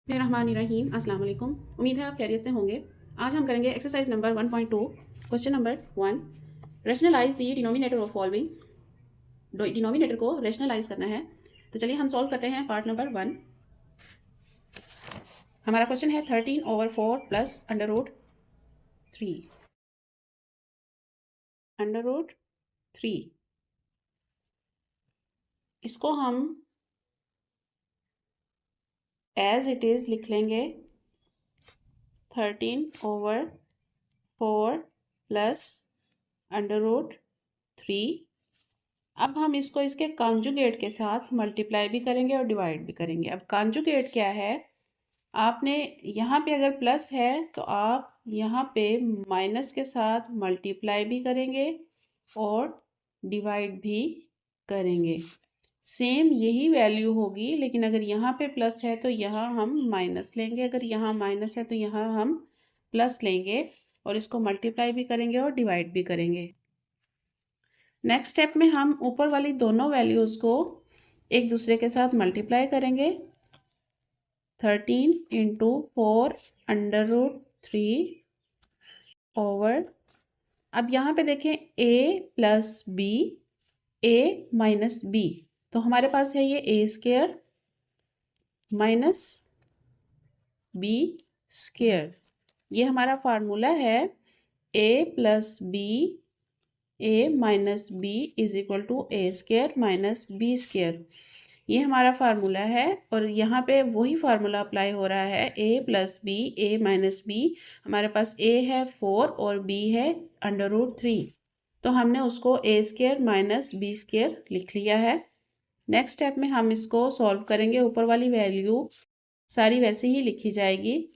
बिस्मिर्रहमानिर्रहीम। अस्सलाम वालेकुम। उम्मीद है आप खैरियत से होंगे। आज हम करेंगे exercise number 1.2 question number 1। Rationalise the denominator of following. Denominator को रैशनलाइज करना है। तो चलिए हम सॉल्व करते हैं पार्ट नंबर 1। हमारा क्वेश्चन है 13/4 प्लस √3। √3 इसको हम एज इट इज़ लिख लेंगे 13/4 प्लस √3। अब हम इसको इसके कॉन्जुगेट के साथ मल्टीप्लाई भी करेंगे और डिवाइड भी करेंगे। अब कॉन्जुगेट क्या है, आपने यहाँ पे अगर प्लस है तो आप यहाँ पे माइनस के साथ मल्टीप्लाई भी करेंगे और डिवाइड भी करेंगे। सेम यही वैल्यू होगी, लेकिन अगर यहाँ पे प्लस है तो यहाँ हम माइनस लेंगे, अगर यहाँ माइनस है तो यहाँ हम प्लस लेंगे और इसको मल्टीप्लाई भी करेंगे और डिवाइड भी करेंगे। नेक्स्ट स्टेप में हम ऊपर वाली दोनों वैल्यूज़ को एक दूसरे के साथ मल्टीप्लाई करेंगे। 13/4 ओवर, अब यहाँ पे देखें a plus b, a minus b, तो हमारे पास है ये a square minus b square. ये हमारा फार्मूला है a plus b, a minus b is equal to a square minus b square. ये हमारा फार्मूला है और यहाँ पे वही फार्मूला अप्लाई हो रहा है। a plus b, a minus b, हमारे पास a है 4 और b है √3, तो हमने उसको a square minus b square लिख लिया है। नेक्स्ट स्टेप में हम इसको सॉल्व करेंगे। ऊपर वाली वैल्यू सारी वैसे ही लिखी जाएगी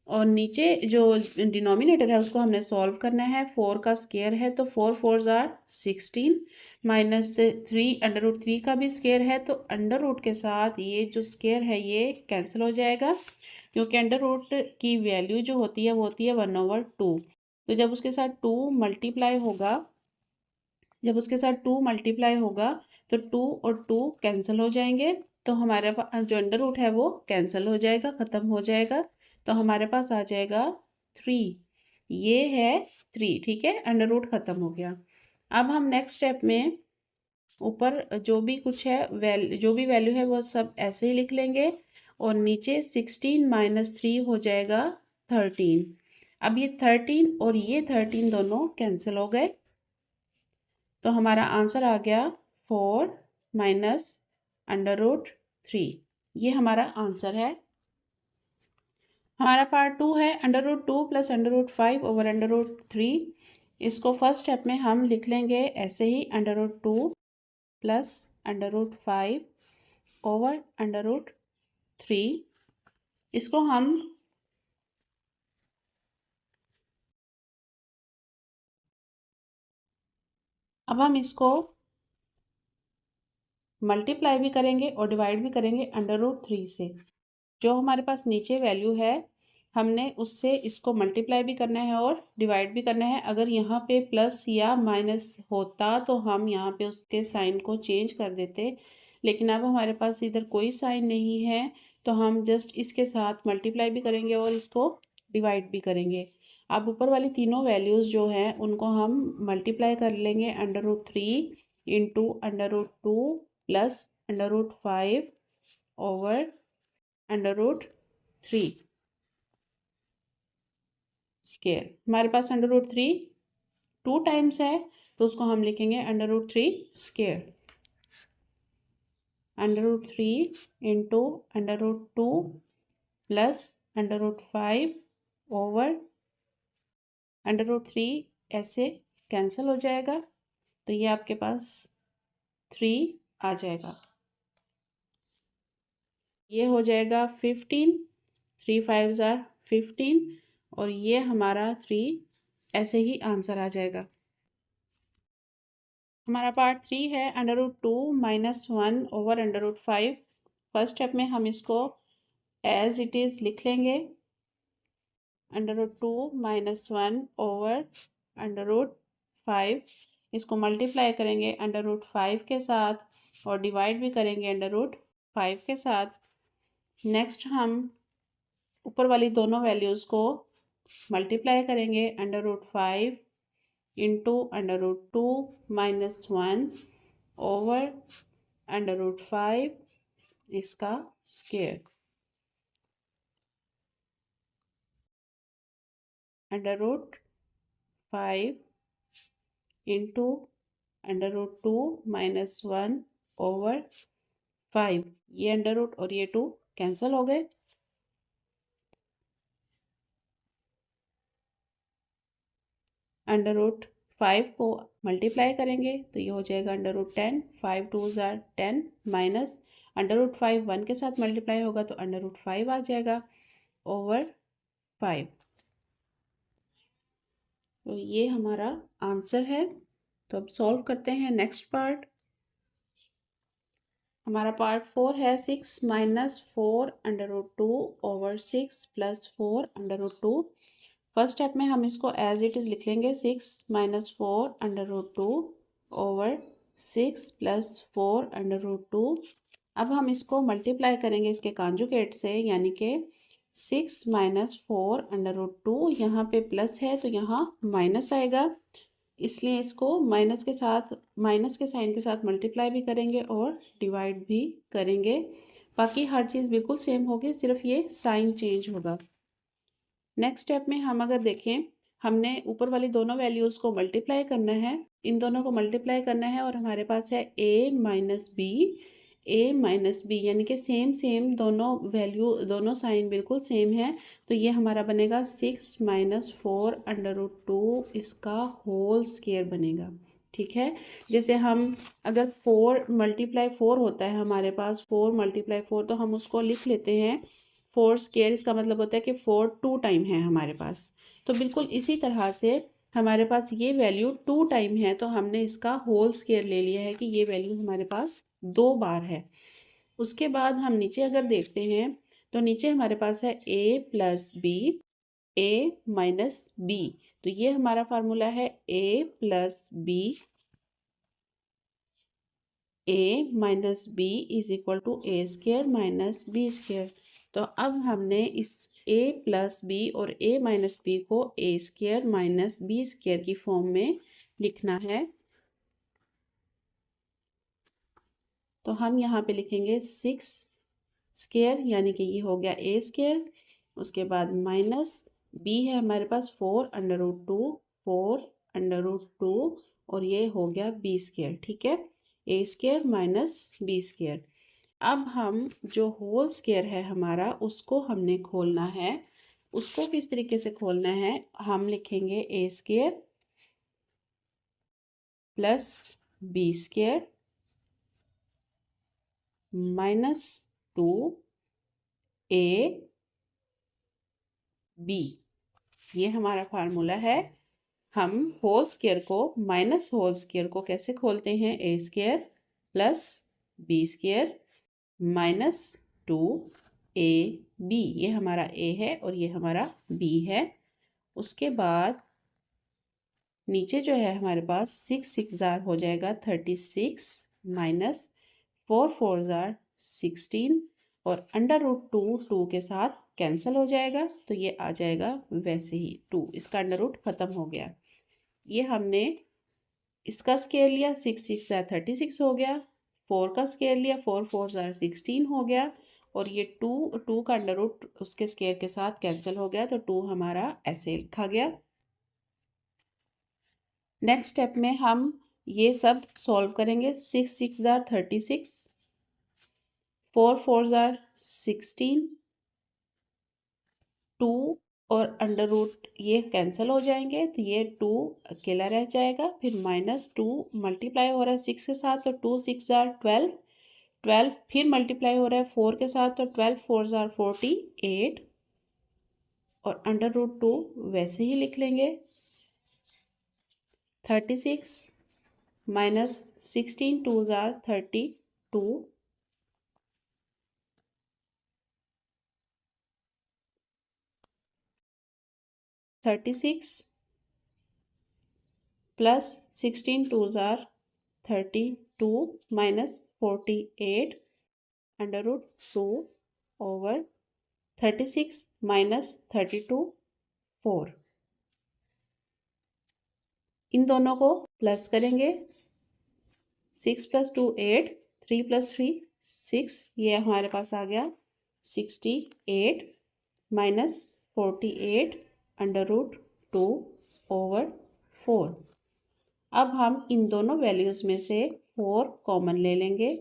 और नीचे जो डिनोमिनेटर है उसको हमने सॉल्व करना है। 4 का स्क्वायर है तो 4 4s are 16, माइनस 3 √3 का भी स्क्वायर है तो अंडर रूट के साथ ये जो स्क्वायर है ये कैंसिल हो जाएगा, क्योंकि अंडर रूट की वैल्यू जो होती है वो होती है 1/2। तो जब उसके साथ 2 मल्टीप्लाई होगा, तो 2 और 2 कैंसिल हो जाएंगे, तो हमारे पास जो अंडर रूट है वो कैंसिल हो जाएगा, ख़त्म हो जाएगा, तो हमारे पास आ जाएगा 3। ये है 3, ठीक है, अंडर रूट ख़त्म हो गया। अब हम नेक्स्ट स्टेप में ऊपर जो भी कुछ है जो भी वैल्यू है वो सब ऐसे ही लिख लेंगे और नीचे 16 माइनस 3 हो जाएगा 13। अब ये 13 और ये 13 दोनों कैंसिल हो गए, तो हमारा आंसर आ गया 4 माइनस √3। ये हमारा आंसर है। हमारा पार्ट 2 है √2 प्लस √5 ओवर √3। इसको फर्स्ट स्टेप में हम लिख लेंगे ऐसे ही √2 प्लस √5 ओवर √3। इसको हम इसको मल्टीप्लाई भी करेंगे और डिवाइड भी करेंगे √3 से। जो हमारे पास नीचे वैल्यू है हमने उससे इसको मल्टीप्लाई भी करना है और डिवाइड भी करना है। अगर यहाँ पे प्लस या माइनस होता तो हम यहाँ पे उसके साइन को चेंज कर देते, लेकिन अब हमारे पास इधर कोई साइन नहीं है तो हम जस्ट इसके साथ मल्टीप्लाई भी करेंगे और इसको डिवाइड भी करेंगे। अब ऊपर वाली तीनों वैल्यूज़ जो हैं उनको हम मल्टीप्लाई कर लेंगे √3 इंटू √2 प्लस √5 ओवर √3 स्क्वायर। हमारे पास √3 2 टाइम्स है तो उसको हम लिखेंगे √3 स्क्वायर। √3 इंटू √2 प्लस √5 ओवर √3 ऐसे कैंसिल हो जाएगा, तो ये आपके पास 3 आ जाएगा। ये हो जाएगा 15, 3 5s are 15 और ये हमारा 3 ऐसे ही आंसर आ जाएगा। हमारा पार्ट 3 है √2 माइनस 1 ओवर √5। फर्स्ट स्टेप में हम इसको एज इट इज़ लिख लेंगे √2 माइनस 1 ओवर √5। इसको मल्टीप्लाई करेंगे √5 के साथ और डिवाइड भी करेंगे √5 के साथ। नेक्स्ट हम ऊपर वाली दोनों वैल्यूज़ को मल्टीप्लाई करेंगे। √5 इंटू √2 माइनस 1 ओवर √5 इसका स्क्वायर। √5 इंटू √2 माइनस 1 ओवर 5, ये अंडर रूट और ये 2 कैंसिल हो गए। √5 को मल्टीप्लाई करेंगे तो ये हो जाएगा √10, 5 2 ज़ार 10 माइनस √5 1 के साथ मल्टीप्लाई होगा तो √5 आ जाएगा ओवर 5। तो ये हमारा आंसर है। तो अब सॉल्व करते हैं नेक्स्ट पार्ट। हमारा पार्ट 4 है 6 minus 4 √2 over 6 plus 4 √2। First step में हम इसको एज इट इज़ लिख लेंगे 6 माइनस 4 √2 ओवर 6 प्लस 4 √2। अब हम इसको मल्टीप्लाई करेंगे इसके कॉन्जुगेट से, यानी कि 6 माइनस 4 √2, यहाँ पे प्लस है तो यहाँ माइनस आएगा, इसलिए इसको माइनस के साथ, माइनस के साइन के साथ मल्टीप्लाई भी करेंगे और डिवाइड भी करेंगे। बाकी हर चीज़ बिल्कुल सेम होगी, सिर्फ ये साइन चेंज होगा। नेक्स्ट स्टेप में हम अगर देखें, हमने ऊपर वाली दोनों वैल्यूज़ को मल्टीप्लाई करना है, इन दोनों को मल्टीप्लाई करना है और हमारे पास है a माइनस बी, यानी कि सेम सेम दोनों वैल्यू, दोनों साइन बिल्कुल सेम है। तो ये हमारा बनेगा 6 माइनस 4 √2 इसका होल स्क्वायर बनेगा। ठीक है, जैसे हम अगर 4 मल्टीप्लाई 4 होता है हमारे पास, 4 मल्टीप्लाई 4, तो हम उसको लिख लेते हैं 4 स्क्वायर, इसका मतलब होता है कि 4 2 टाइम है हमारे पास। तो बिल्कुल इसी तरह से हमारे पास ये वैल्यू 2 टाइम है, तो हमने इसका होल स्क्वायर ले लिया है कि ये वैल्यू हमारे पास 2 बार है। उसके बाद हम नीचे अगर देखते हैं तो नीचे हमारे पास है a plus b, a minus b. तो ये हमारा फार्मूला है a plus b, a minus b is equal to a square minus b square. तो अब हमने इस a प्लस बी और a माइनस बी को a square minus b square की फॉर्म में लिखना है। तो हम यहाँ पे लिखेंगे 6 स्क्वायर, यानी कि ये हो गया a स्क्वायर, उसके बाद माइनस b है हमारे पास 4 √2 और ये हो गया b स्क्वायर। ठीक है, a square minus b square. अब हम जो होल स्क्वायर है हमारा, उसको हमने खोलना है। उसको किस तरीके से खोलना है, हम लिखेंगे a square plus b square minus 2 a b, ये हमारा फार्मूला है। हम होल स्क्वायर को, माइनस होल स्क्वायर को कैसे खोलते हैं, a square plus b square minus 2ab, ये हमारा a है और ये हमारा b है। उसके बाद नीचे जो है हमारे पास 6 6 ज़ार हो जाएगा 36 माइनस 4 4 ज़ार 16 और √2 2 के साथ कैंसिल हो जाएगा, तो ये आ जाएगा वैसे ही 2, इसका अंडर रूट ख़त्म हो गया। ये हमने इसका स्क्वायर लिया, 6 6 ज़ार 36 हो गया, 4 का स्क्वायर लिया, 4 4 ज़ार 16 हो गया और ये 2 का अंडर रूट उसके स्क्वायर के साथ कैंसिल हो गया, तो 2 हमारा ऐसे लिखा गया। नेक्स्ट स्टेप में हम ये सब सॉल्व करेंगे। 6 6 ज़ार 36, 4 4 ज़ार 16, 2 और अंडर रूट ये कैंसिल हो जाएंगे, तो ये 2 अकेला रह जाएगा। फिर माइनस 2 मल्टीप्लाई हो रहा है 6 के साथ, तो 2 6 ज़ार 12, 12 फिर मल्टीप्लाई हो रहा है 4 के साथ, तो 12 4 ज़ार 48 और √2 वैसे ही लिख लेंगे। 36 माइनस 16 2 ज़ार 32, 36 प्लस 16 2 ज़ार 32 माइनस 48 √2 ओवर 36 माइनस 32 4। इन दोनों को प्लस करेंगे। 6 + 2 8, 3 + 3 6, ये हमारे पास आ गया 68 माइनस 48 √2 ओवर 4। अब हम इन दोनों वैल्यूज़ में से 4 कॉमन ले लेंगे।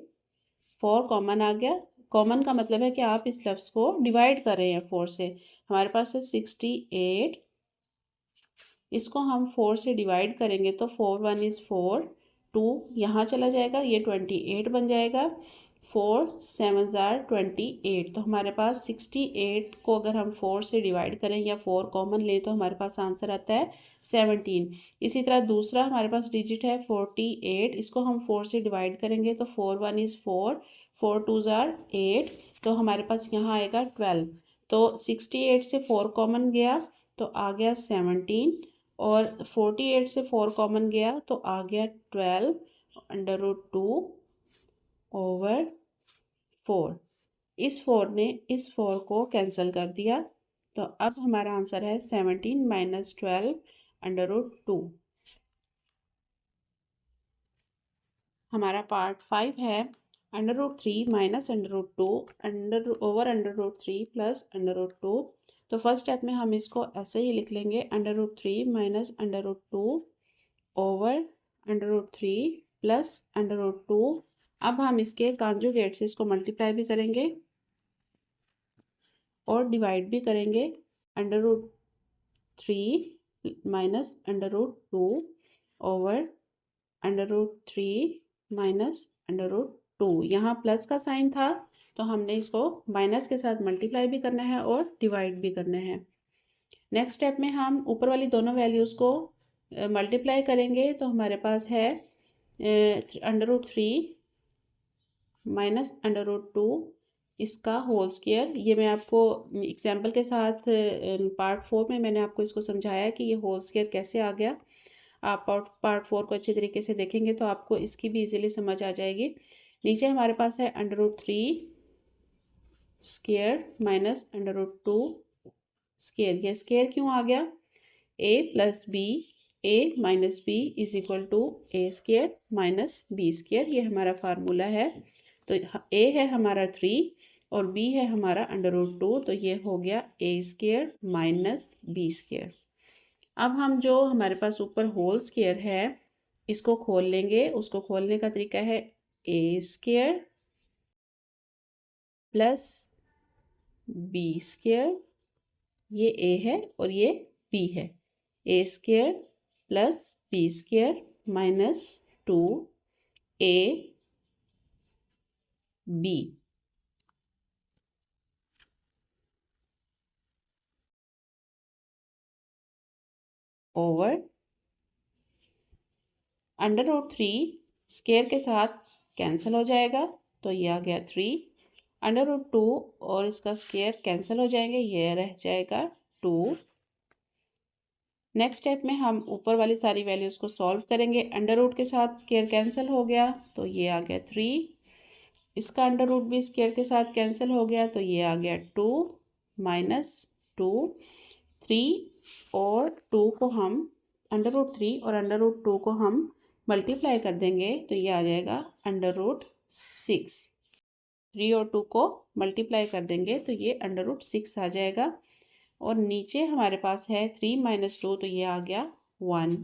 4 कॉमन आ गया। कॉमन का मतलब है कि आप इस लफ्ज़ को डिवाइड कर रहे हैं 4 से। हमारे पास है 68, इसको हम 4 से डिवाइड करेंगे तो 4 1 इज़ 4, 2 यहाँ चला जाएगा, ये 28 बन जाएगा। 4 7 आर 28, तो हमारे पास 68 को अगर हम 4 से डिवाइड करें या 4 कॉमन लें तो हमारे पास आंसर आता है 17। इसी तरह दूसरा हमारे पास डिजिट है 48, इसको हम 4 से डिवाइड करेंगे तो 4 1 इज़ 4, 4 2 आर 8, तो हमारे पास यहाँ आएगा 12। तो 68 से 4 कॉमन गया तो आ गया 17, और 48 से 4 कॉमन गया तो आ गया 12 √2 ओवर 4। इस 4 ने इस 4 को कैंसिल कर दिया, तो अब हमारा आंसर है 17 माइनस 12 √2। हमारा पार्ट 5 है √3 माइनस √2 ओवर √3 प्लस √2। तो फर्स्ट स्टेप में हम इसको ऐसे ही लिख लेंगे √3 माइनस √2 ओवर √3 प्लस √2। अब हम इसके कॉन्जुगेट से इसको मल्टीप्लाई भी करेंगे और डिवाइड भी करेंगे। √3 माइनस √2 ओवर √3 माइनस √2। यहाँ प्लस का साइन था तो हमने इसको माइनस के साथ मल्टीप्लाई भी करना है और डिवाइड भी करना है। नेक्स्ट स्टेप में हम ऊपर वाली दोनों वैल्यूज़ को मल्टीप्लाई करेंगे तो हमारे पास है √3 माइनस √2, इसका होल स्क्वायर। ये मैं आपको एग्जाम्पल के साथ पार्ट 4 में मैंने आपको इसको समझाया कि ये होल स्क्वायर कैसे आ गया। आप पार्ट 4 को अच्छे तरीके से देखेंगे तो आपको इसकी भी इजीली समझ आ जाएगी। नीचे हमारे पास है √3 स्क्वायर माइनस √2 स्क्वायर। ये स्क्वायर क्यों आ गया? a plus b, a minus b is equal to a square minus b square, ये हमारा फार्मूला है। तो a है हमारा 3 और b है हमारा √2, तो ये हो गया a square minus b square. अब हम जो हमारे पास ऊपर होल स्क्वायर है इसको खोल लेंगे। उसको खोलने का तरीका है a square plus b square, ये a है और ये b है। a square plus b square minus 2 a b over √3 square के साथ कैंसिल हो जाएगा तो ये आ गया 3, √2 और इसका स्क्वायर कैंसिल हो जाएंगे, ये रह जाएगा 2। नेक्स्ट स्टेप में हम ऊपर वाली सारी वैल्यूज़ को सॉल्व करेंगे। √ के साथ स्क्वायर कैंसिल हो गया तो ये आ गया 3, इसका √ भी स्क्वायर के साथ कैंसिल हो गया तो ये आ गया 2 माइनस 2। 3 और 2 को हम √3 और √2 को हम मल्टीप्लाई कर देंगे तो ये आ जाएगा √6। 3 और 2 को मल्टीप्लाई कर देंगे तो ये √6 आ जाएगा। और नीचे हमारे पास है 3 माइनस 2, तो ये आ गया 1।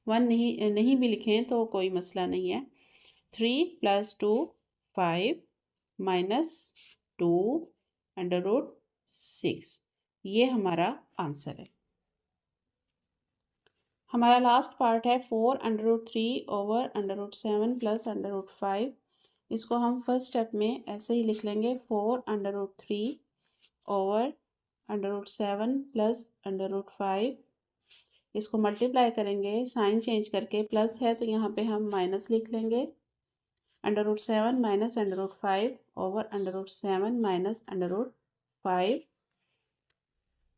1 नहीं भी लिखें तो कोई मसला नहीं है। 3 + 2 5 माइनस 2 √6, ये हमारा आंसर है। हमारा लास्ट पार्ट है 4 √3 ओवर √7 प्लस √5। इसको हम फर्स्ट स्टेप में ऐसे ही लिख लेंगे 4 √3 ओवर √7 प्लस √5। इसको मल्टीप्लाई करेंगे, साइन चेंज करके, प्लस है तो यहाँ पे हम माइनस लिख लेंगे। √7 माइनस √5 ओवर √7 माइनस √5।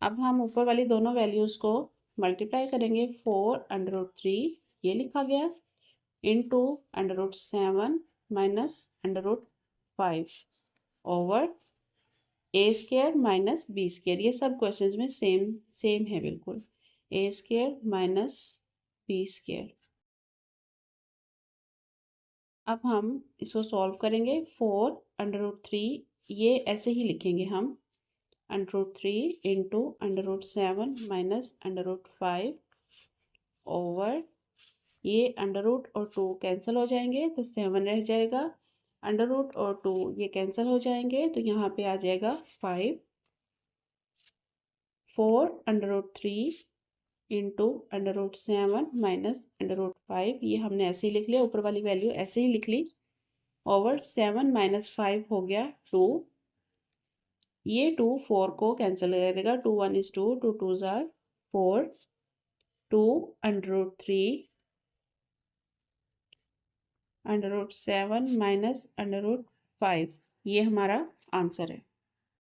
अब हम ऊपर वाली दोनों वैल्यूज़ को मल्टीप्लाई करेंगे। 4 √3 ये लिखा गया इंटू √7 माइनस √5 ओवर ए स्केयर माइनस बी स्केयर, ये सब क्वेश्चंस में सेम सेम है बिल्कुल, ए स्केयर माइनस बी स्केयर। अब हम इसको सॉल्व करेंगे। 4√3 ये ऐसे ही लिखेंगे हम, √3 इंटू √7 माइनस √5 ओवर, ये अंडर रूट और 2 कैंसिल हो जाएंगे तो 7 रह जाएगा, अंडर रूट और 2 ये कैंसिल हो जाएंगे तो यहाँ पे आ जाएगा 5। 4√3 इंटू √7 माइनस √5, ये हमने ऐसे ही लिख लिया, ऊपर वाली वैल्यू ऐसे ही लिख ली, ओवर 7 माइनस 5 हो गया 2, ये 2 4 को कैंसिल करेगा, 2 1 is 2, 2 2s are 4, 2 √3 √7 माइनस √5, ये हमारा आंसर है।